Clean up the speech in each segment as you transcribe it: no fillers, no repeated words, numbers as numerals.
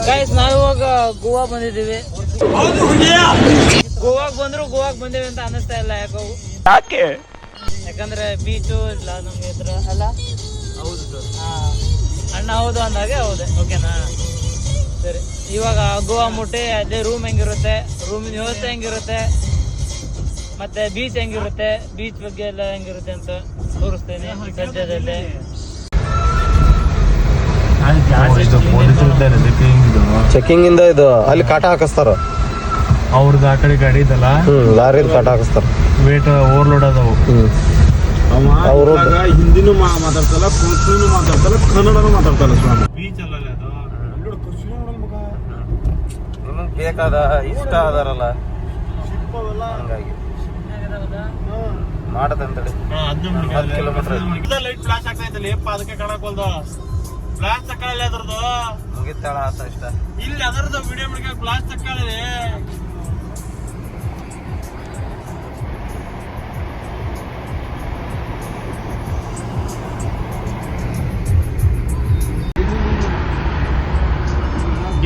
Guys ನಾವು ಇವಾಗ ಗೋವಾ ಬಂದಿದ್ದೀವಿ. ಗೋವಾಗ್ ಬಂದೇವಿ ಅಂತ ಅನ್ನಿಸ್ತಾ ಇಲ್ಲ ಯಾಕೆ? ಯಾಕಂದ್ರೆ ಬೀಚು ಇಲ್ಲ ನಮ್ಗೆ ಹತ್ರ ಅಲ್ಲ. ಹೌದು ಸರ್. ಅಣ್ಣ ಹೌದು ಅಂದಾಗೆ ಹೌದು. ಓಕೆನಾ, ಸರಿ. ಇವಾಗ ಗೋವಾ ಮುಟ್ಟಿ ಅದೇ ರೂಮ್ ಹೆಂಗಿರುತ್ತೆ, ರೂಮಿನ ವ್ಯವಸ್ಥೆ ಹೆಂಗಿರುತ್ತೆ, ಮತ್ತೆ ಬೀಚ್ ಹೆಂಗಿರುತ್ತೆ, ಬೀಚ್ ಬಗ್ಗೆ ಎಲ್ಲ ಹೆಂಗಿರುತ್ತೆ ಅಂತ ತೋರಿಸ್ತೇನೆ ಸದ್ಯದಲ್ಲೇ. ಚೆಕಿಂಗ್ ಇಂದ ಇದು ಅಲ್ಲಿ ಕಾಟ ಹಾಕಿಸ್ತಾರ ಅವ್ರದ್ದು ಆ ಕಡೆ ಗಾಡಿ ಇದಲ್ಲ, ಲಾರಿ ಕಾಟ ಹಾಕಿಸ್ತಾರ. ವೇಟ್ ಓವರ್ಲೋಡ್ ಅದಾವು. ಅವರು ಹಿಂದಿನೂ ಮಾತಾಡ್ತಲ್ಲ, ಕೊಂಕಣಿನೂ ಮಾತಾಡ್ತಲ್ಲ, ಕನ್ನಡನೂ ಮಾತಾಡ್ತಲ್ಲ ಸ್ವಾಮಿ. ಬೀಚ್ ಅಲ್ಲ ಅದು. ಬೇಕಾದ ಇಷ್ಟ ಅದಾರಲ್ಲ ಹಂಗಾಗಿ ಮಾಡದಂತೇಳಿ 10 ಕಿಲೋಮೀಟರ್ ಲೈಟ್ ಫ್ಲಾಶ್ ಆಗ್ತಾ ಇತ್ತಲ್ಲ, ಅದಕ್ಕೆ ಕಾಣಕೋಲ್ದು ಫ್ಲಾಶ್ ತಕೊಳ್ಳಿ ಅದ್ರದ್ದು. ಮುಗಿತಾಳ ಆತ ಇಷ್ಟ ಇಲ್ಲಿ ಅದರದ್ದು ವಿಡಿಯೋ ಮಾಡಿಕ ಫ್ಲಾಶ್ ತಕೊಳ್ಳಿ.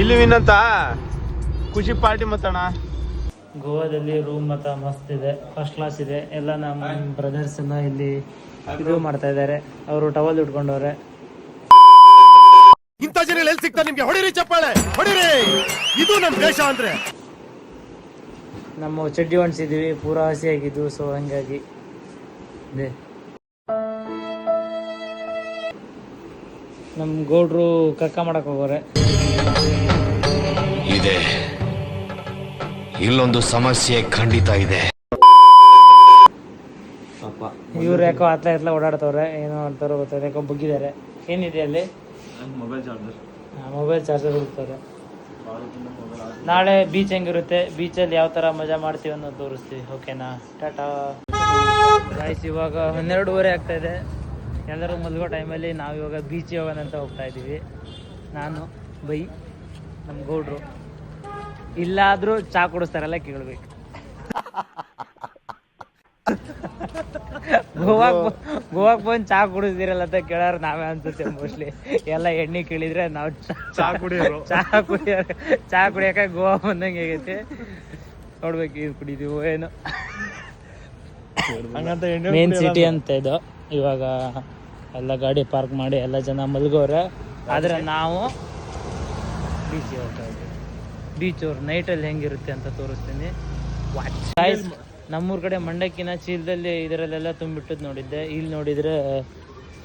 ಇಲ್ಲಿ ವಿನಂತ ಖುಷಿ ಪಾರ್ಟಿ ಮತ್ತಣ. ಗೋವಾದಲ್ಲಿ ರೂಮ್ ಮತ್ತ ಮಸ್ತ್ ಇದೆ, ಫಸ್ಟ್ ಕ್ಲಾಸ್ ಇದೆ. ಎಲ್ಲ ನಮ್ಮ ಬ್ರದರ್ಸ್ ಇಲ್ಲಿ ಇದು ಮಾಡ್ತಾ ಇದ್ದಾರೆ. ಅವರು ಟವಲ್ ಇಟ್ಕೊಂಡವ್ರೆ. ಇಂಥ ಜನ ಎಲ್ಲಿ ಸಿಗ್ತಾರೆ ನಿಮ್ಗೆ? ಹೊಡಿರಿ ಚಪ್ಪಾಳೆ, ಹೊಡಿರಿ. ಇದು ನಮ್ಮ ದೇಶ ಅಂದ್ರೆ. ನಮ್ಮ ಚಡ್ಡಿ ಹೊಣ್ಸಿದೀವಿ, ಪೂರಾ ಹಸಿಯಾಗಿದ್ದು. ಸೊ ಹಂಗಾಗಿ ಇದೆ. ನಮ್ಮ ಗೌಡ್ರು ಕಕ್ಕ ಮಾಡಕ್ ಹೋಗೋರೆ. ಇದೆ, ಇಲ್ಲೊಂದು ಸಮಸ್ಯೆ ಖಂಡಿತ ಇದೆ. ಇವ್ರು ಯಾಕೋ ಅತ್ಲ ಓಡಾಡ್ತವ್ರೆ, ಏನೋ ಅಂತಾರೋ ಗೊತ್ತಾಗ ಯಾಕೋ ಬಗ್ಗಿದ್ದಾರೆ. ಏನಿದೆ ಅಲ್ಲಿ? ಮೊಬೈಲ್ ಚಾರ್ಜರ್ ಹುಡುಕ್ತಾರೆ. ನಾಳೆ ಬೀಚ್ ಹೆಂಗಿರುತ್ತೆ, ಬೀಚಲ್ಲಿ ಯಾವ ಥರ ಮಜಾ ಮಾಡ್ತೀವಿ ಅನ್ನೋದು ತೋರಿಸ್ತೀವಿ. ಓಕೆನಾ, ಟಾಟಾ ಗೈಸ್. ಇವಾಗ 12:30 ಆಗ್ತಾ ಇದೆ. ಎಲ್ಲರೂ ಮಲ್ಗೋ ಟೈಮಲ್ಲಿ ನಾವು ಇವಾಗ ಬೀಚಿಗೆ ಹೋಗೋಣ ಅಂತ ಹೋಗ್ತಾ ಇದ್ದೀವಿ. ನಾನು ಬೈ ನಮ್ಮ ಗೌಡ್ರು ಇಲ್ಲಾದರೂ ಚಾ ಕುಡಿಸ್ತಾರಲ್ಲ ಕೇಳ್ಬೇಕು. ಗೋವಾಕ್ ಬಂದು ಚಾ ಕುಡಿಸ್ದಿರಲ್ಲ ಅಂತ ಕೇಳೋರು ನಾವೇ ಅನ್ಸುತ್ತೆ ಮೋಸ್ಟ್ಲಿ. ಎಲ್ಲ ಎಣ್ಣೆ ಕೇಳಿದ್ರೆ ನಾವು ಚಾ ಕುಡಿಯೋಕೆ ಗೋವಾ ಬಂದಂಗೆ ಆಗೈತಿ. ನೋಡ್ಬೇಕು ಇದು ಕುಡಿದೀವೋ ಏನು. ಮೇನ್ ಸಿಟಿ ಅಂತ ಇದು. ಇವಾಗ ಎಲ್ಲ ಗಾಡಿ ಪಾರ್ಕ್ ಮಾಡಿ ಎಲ್ಲ ಜನ ಮಲ್ಗೋರೆ. ಆದರೆ ನಾವು ಬೀಚಿಗೆ ಹೋಗ್ತಾ ಇದ್ದೀವಿ. ಬೀಚ್ ಅವ್ರು ನೈಟಲ್ಲಿ ಹೆಂಗಿರುತ್ತೆ ಅಂತ ತೋರಿಸ್ತೀನಿ. ನಮ್ಮೂರ ಕಡೆ ಮಂಡಕ್ಕಿನ ಚೀಲದಲ್ಲಿ ಇದರಲ್ಲೆಲ್ಲ ತುಂಬಿಟ್ಟದ್ದು ನೋಡಿದ್ದೆ. ಇಲ್ಲಿ ನೋಡಿದರೆ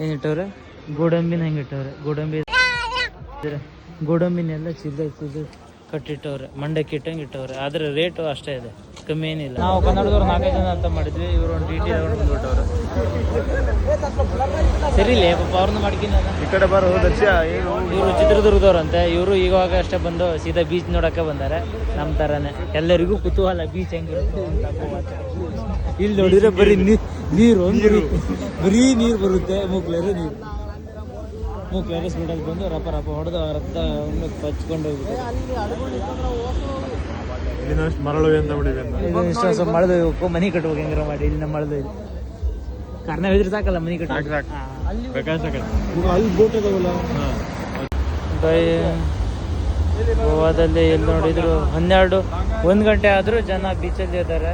ಏನಿಟ್ಟವ್ರೆ, ಗೋಡಂಬಿನ ಹೆಂಗಿಟ್ಟವ್ರೆ. ಗೋಡಂಬಿನೆಲ್ಲ ಚೀಲದಲ್ಲಿ ಕಟ್ಟಿಟ್ಟವ್ರೆ, ಮಂಡಕ್ಕಿ ಇಟ್ಟಂಗೆ ಇಟ್ಟವ್ರೆ. ಆದರೆ ರೇಟು ಅಷ್ಟೇ ಇದೆ, ಕಮ್ಮಿ ಏನಿಲ್ಲ. ನಾವು ಕನ್ನಡದವ್ರು 4 ಜನ ಅಂತ ಮಾಡಿದ್ವಿ. ಇವರು ಒಂದು DT ಬಂದ್ಬಿಟ್ಟವ್ರು. ಸರಿ ಇಲ್ಲೇ ಪಾಪ ಅವ್ರನ್ನ ಮಾಡ್ಕಿನ ಈ ಕಡೆ ಬರೋ ಇವರು ಚಿತ್ರದುರ್ಗದವ್ರಂತೆ. ಇವರು ಇವಾಗ ಅಷ್ಟೇ ಬಂದು ಸೀದಾ ಬೀಚ್ ನೋಡೋಕ್ಕೆ ಬಂದಾರೆ. ನಮ್ಮ ಥರನೇ ಎಲ್ಲರಿಗೂ ಕುತೂಹಲ ಬೀಚ್ ಹೆಂಗಿರುತ್ತೆ ಅಂತ. ಇಲ್ಲಿ ನೋಡಿದ್ರೆ ಬರೀ ನೀರು ಬರೀ ನೀರು ಬರುತ್ತೆ. ಮೂಕ್ಲೇರೆ ಸ್ಪೀಡಲ್ಲಿ ಬಂದು ರಪ ಹೊಡೆದು ರಕ್ತ ಹಚ್ಕೊಂಡು ಹೋಗ್ಬಿಟ್ಟು ಮರಳು ಇಷ್ಟು ಮಳದು ಹೋಗ್ಬೇಕು. ಮನೆ ಕಟ್ಬೇಕು ಹೆಂಗಾರ ಮಾಡಿ. ಇಲ್ಲಿ ನಮ್ಮ ಮಳದು ಇಲ್ಲಿ ಕಾರಣ ಹೇಳಿದ್ರೆ ಸಾಕಲ್ಲ ಮನೆ ಕಟ್ಟ. ಗೋವಾದಲ್ಲಿ ಎಲ್ಲಿ ನೋಡಿದ್ರು 1 ಗಂಟೆ ಆದರೂ ಜನ ಬೀಚಲ್ಲಿ ಇದ್ದಾರೆ.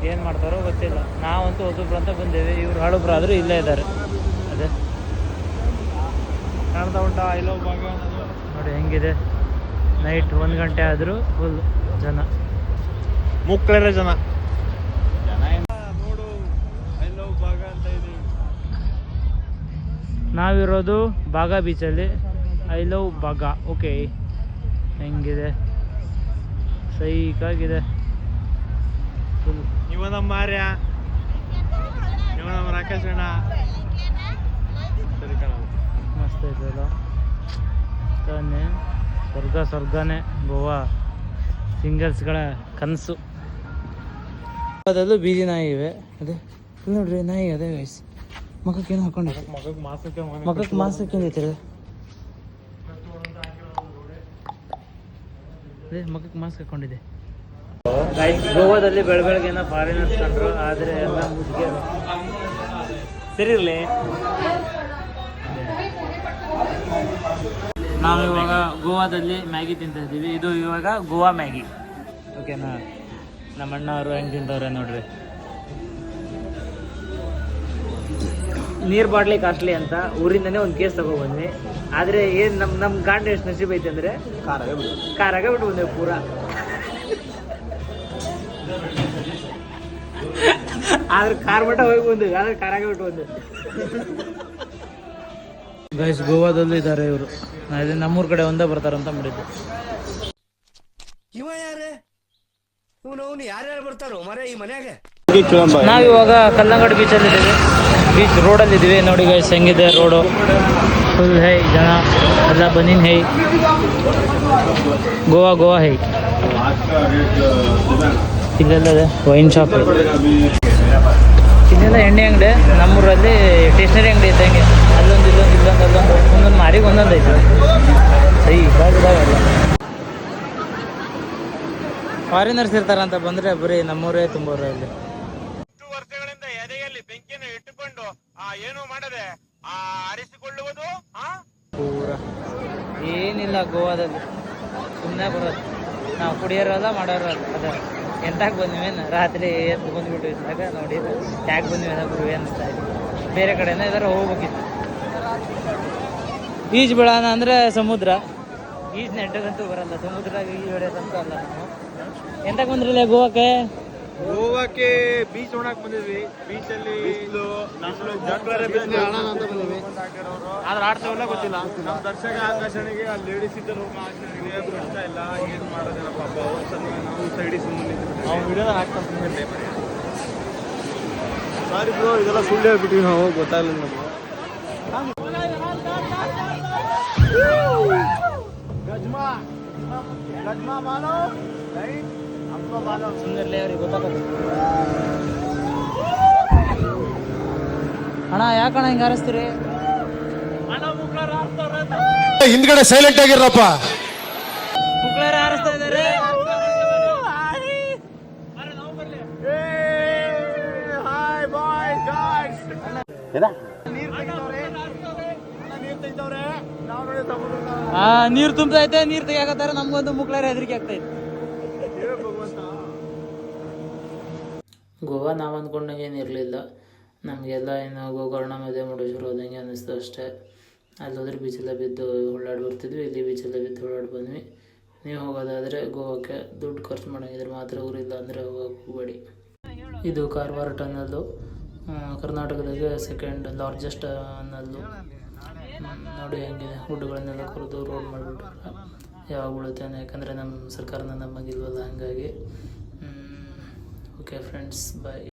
ಏನು ಮಾಡ್ತಾರೋ ಗೊತ್ತಿಲ್ಲ. ನಾವಂತೂ ಹೊಸಬ್ರು ಅಂತ ಬಂದೇವಿ. ಇವ್ರು ಹಳಬ್ರು ಆದರೂ ಇಲ್ಲೇ ಇದ್ದಾರೆ. ಅದೇ ಕಾಣ್ತಾ ಉಂಟಾ ಐ ಲವ್ ಭಾಗ ನೋಡಿ ಹೆಂಗಿದೆ. ನೈಟ್ 1 ಗಂಟೆ ಆದರೂ ಫುಲ್ ಜನ, ಮುಕ್ಳರ ಜನ ನೋಡು. ಐ ಲವ್ ಭಾಗ ಅಂತ ಇದೆ. ನಾವಿರೋದು ಬಾಗಾ ಬೀಚಲ್ಲಿ. I love Baga. ಓಕೆ, ಹೆಂಗಿದೆ, ಸೈಕಾಗಿದೆ ಫುಲ್. ಇವ ನಮ್ಮ ಮಾರ್ಯ, ಇವ ನಮ್ಮ ರಾಕೇಶ್ ಅಣ್ಣ. ಸರಿ ಕಣ, ಮಸ್ತ್ ಐತಲ್ಲ ತಾನೇ. ಸ್ವರ್ಗನೇ ಗೋವಾ, ಸಿಂಗಲ್ಸ್ಗಳ ಕನಸು. ಅದಲ್ಲೂ ಬೀದಿ ನಾಯಿ ಇವೆ. ಅದೇ ನೋಡ್ರಿ ನಾಯಿ. ಅದೇ ವಯಸ್ಸು ಮಗಕ್ಕೆ ಏನು ಹಾಕೊಂಡಿದೆ. ಮಗಕ್ಕೆ ಮಾಸಕ್ಕೆ ಐತಿರ. ಅದೇ ಮಗಕ್ಕೆ ಮಾಸ್ಕ್ ಹಾಕೊಂಡಿದೆ. ಗೋವಾದಲ್ಲಿ ಬೆಳಗ್ಗೆನ ಫಾರಿನರ್ಸ್ ಕಂಡ್ರು. ಆದರೆ ಎಲ್ಲ ಮುದ್ಗೆರು. ಸರಿ ಇರಲಿ. ನಾವು ಇವಾಗ ಗೋವಾದಲ್ಲಿ ಮ್ಯಾಗಿ ತಿಂತಾ ಇದ್ದೀವಿ. ಇದು ಇವಾಗ ಗೋವಾ ಮ್ಯಾಗಿ, ಓಕೆನಾ. ನಮ್ಮ ಅಣ್ಣ ಅವರು ಹೆಂಗೆ ತಿಂತವ್ರೆ ನೋಡ್ರಿ. ನೀರು ಬಾಟ್ಲಿ ಕಾಸ್ಟ್ಲಿ ಅಂತ ಊರಿಂದನೇ ಒಂದು ಕೇಸ್ ತಗೊಬಂದ್ವಿ. ಆದರೆ ಏನು ನಮ್ಮ ಗಾಂಡ ಎಷ್ಟು ನಸೀಬ್ ಐತೆ ಅಂದರೆ ಕಾರಾಗ ಬಿಟ್ಟು ಬಂದೇವು ಪೂರ. ಆದ್ರೆ ಕಾರ್ ಮಟ್ಟ ಹೋಗಿ ಬಂದೇವಿ, ಆದ್ರೆ ಕಾರಾಗ ಬಿಟ್ಟು ಬಂದೇವೆ. ಗೈಸ್ ಗೋವಾದಲ್ಲೂ ಇದ್ದಾರೆ ಇವರು. ನಮ್ಮೂರ ಕಡೆ ಒಂದೇ ಬರ್ತಾರಂತ ಮಾಡಿದ್ದು. ಇವ ಯಾರೇ ಇವನು ಯಾರ್ಯಾರು ಬರ್ತಾರೋ ಮರ ಈ ಮನ್ಯಾಗ? ನಾವಿವಾಗ ಕಲ್ಲಂಗಡಿ ಬೀಚಲ್ಲಿ ಇದ್ದೀವಿ, ಬೀಚ್ ರೋಡಲ್ಲಿ ಇದ್ದೀವಿ. ನೋಡಿ ಗೈಸ್ ಹೆಂಗಿದೆ ರೋಡು, ಫುಲ್ ಹೈ ಜನ ಎಲ್ಲ ಬನ್ನಿನ್ ಹೈ. ಗೋವಾ ಹೈ. ಇಲ್ಲೆಲ್ಲ ವೈನ್ ಶಾಪ್, ಇಲ್ಲೆಲ್ಲ ಎಣ್ಣೆ ಅಂಗಡಿ. ನಮ್ಮೂರಲ್ಲಿ ಸ್ಟೇಷನರಿ ಅಂಗಡಿ ಇದ್ದಂಗೆ ಅಲ್ಲೊಂದು ಒಂದೊಂದು ಮಾರಿಗೆ ಒಂದೊಂದು ಐತೆ. ಸೈ ಇದಾವೆಲ್ಲ ಫಾರಿನರ್ಸ್ ಇರ್ತಾರಂತ ಬಂದರೆ ಬರೀ ನಮ್ಮೂರೇ ತುಂಬವ್ರೆ ಇಲ್ಲಿ. ವರ್ಷಗಳಿಂದ ಎದೆಯಲ್ಲಿ ಬೆಂಕಿಯನ್ನು ಇಟ್ಟುಕೊಂಡು ಏನು ಮಾಡದೆ ಆರಿಸಿಕೊಳ್ಳುವುದು ಪೂರ ಏನಿಲ್ಲ ಗೋವಾದಲ್ಲಿ. ಸುಮ್ಮನೆ ಬರೋದು, ನಾವು ಕುಡಿಯೋರಲ್ಲ ಮಾಡೋರಲ್ಲ. ಅದ ಎಂತಾಗ ಬಂದಿವೇನು ರಾತ್ರಿ ಎದ್ದು ಬಂದ್ಬಿಟ್ಟು ಇದ್ದಾಗ ನೋಡಿ ಯಾಕೆ ಬಂದಿವೇನ ಗುರು ಅನಿಸ್ತಾ ಇದೆ. ಬೇರೆ ಕಡೆನ ಇದಾರೆ ಹೋಗ್ಬೇಕಿತ್ತು. ಈಜು ಬೀಳೋಣ ಅಂದರೆ ಸಮುದ್ರ, ಈಜು ನೆಟ್ಟಗಂತೂ ಬರಲ್ಲ. ಸಮುದ್ರದಾಗ ಈಜು ಹೊಡೆಯೋದಂತೂ ಅಲ್ಲ. ನಾವು ಎಂತಕ್ಕೆ ಬಂದ್ರಲ್ಲ ಗೋವಾಕ್ಕೆ? ಗೋವಾಕ್ಕೆ ಬೀಚ್ ನೋಡಕ್ ಬಂದಿದ್ವಿ. ಬೀಚಲ್ಲಿ ಆದ್ರೆ ಆಡ್ತಾವಲ್ಲ ಗೊತ್ತಿಲ್ಲ. ನಮ್ಮ ದರ್ಶಕ ಆಕರ್ಷಣೆಗೆ ಆ ಲೇಡೀಸ್ ಇದ್ದ ಹೋಗೋ ಆಕರ್ಷಣೆಗೆ ಅದು ಇಷ್ಟ ಇಲ್ಲ. ಏನು ಮಾಡೋದಿಲ್ಲ ಪಾಪ. ನಾವು ಸೈಡಿ ಸುಮ್ಮನೆ ನಾವು ವಿಡಿಯೋದಾಗ ಹಾಕ್ತಾರೆ ಸುಮ್ಮನೆ. ಸಾರಿ ಬ್ರೋ, ಇದೆಲ್ಲ ಸುಳ್ಳು ಹೇಳ್ಬಿಟ್ಟಿವಿ ನಾವು, ಗೊತ್ತಾಗಲಿಲ್ಲ ನಮಗೆ. ಗಜ್ಮಾ ಮಾನೋ ಸುಮ್ಮನೆ ಅವ್ರಿಗೆ ಗೊತ್ತಾಗೋದು. ಅಣ್ಣ ಯಾಕಣ್ಣ ಹಿಂಗೆ ಹಾರಿಸ್ತೀರಿ? ಹಿಂದ್ಗಡೆ ಸೈಲೆಂಟ್ ಆಗಿರಪ್ಪ. ಮುಕ್ಳಾರ ಹಾರಿಸ್ತಾ ಇದ್ದಾರೆ. ನೀರು ತುಂಬೈತೆ, ನೀರು ತೆಗಿಯಾಕತ್ತಾರೆ. ನಮ್ಗೊಂದು ಮುಕ್ಳಾರ ಹೆದರಿಕೆ ಆಗ್ತೈತೆ. ಗೋವಾ ನಾವು ಅಂದ್ಕೊಂಡಂಗೆ ಏನು ಇರಲಿಲ್ಲ. ನಮಗೆಲ್ಲ ಏನು ಗೋಕರ್ಣ ಮಧ್ಯೆ ಮುರುಡೇಶ್ವರ ಹೋದಂಗೆ ಅನ್ನಿಸ್ತು ಅಷ್ಟೇ. ಅಲ್ಲಿ ಹೋದ್ರೆ ಬೀಚೆಲ್ಲ ಬಿದ್ದು ಓಡಾಡಿ ಬರ್ತಿದ್ವಿ, ಇಲ್ಲಿ ಬೀಚೆಲ್ಲ ಬಿದ್ದು ಓಡಾಡಿ ಬಂದ್ವಿ. ನೀವು ಹೋಗೋದಾದರೆ ಗೋವಾಕ್ಕೆ ದುಡ್ಡು ಖರ್ಚು ಮಾಡೋಂಗಿದ್ರೆ ಮಾತ್ರ, ಊರಿಲ್ಲ ಅಂದರೆ ಹೋಗಕ್ಕೆ ಹೋಗಬೇಡಿ. ಇದು ಕಾರವಾರ ಟನಲ್ಲು, ಕರ್ನಾಟಕದಾಗೆ ಸೆಕೆಂಡ್ ಲಾರ್ಜೆಸ್ಟ್ ಟನಲ್ಲು. ನೋಡಿ ಹೆಂಗಿದೆ, ಹುಡ್ಡುಗಳನ್ನೆಲ್ಲ ಕೊರೆದು ರೋಡ್ ಮಾಡಿಬಿಟ್ರೆ ಯಾವಾಗ ಬೀಳುತ್ತೇನೆ. ಯಾಕಂದರೆ ನಮ್ಮ ಸರ್ಕಾರನ ನಮಗಿಲ್ವಲ್ಲ, ಹಾಗಾಗಿ. ಓಕೆ ಫ್ರೆಂಡ್ಸ್, ಬಾಯ್.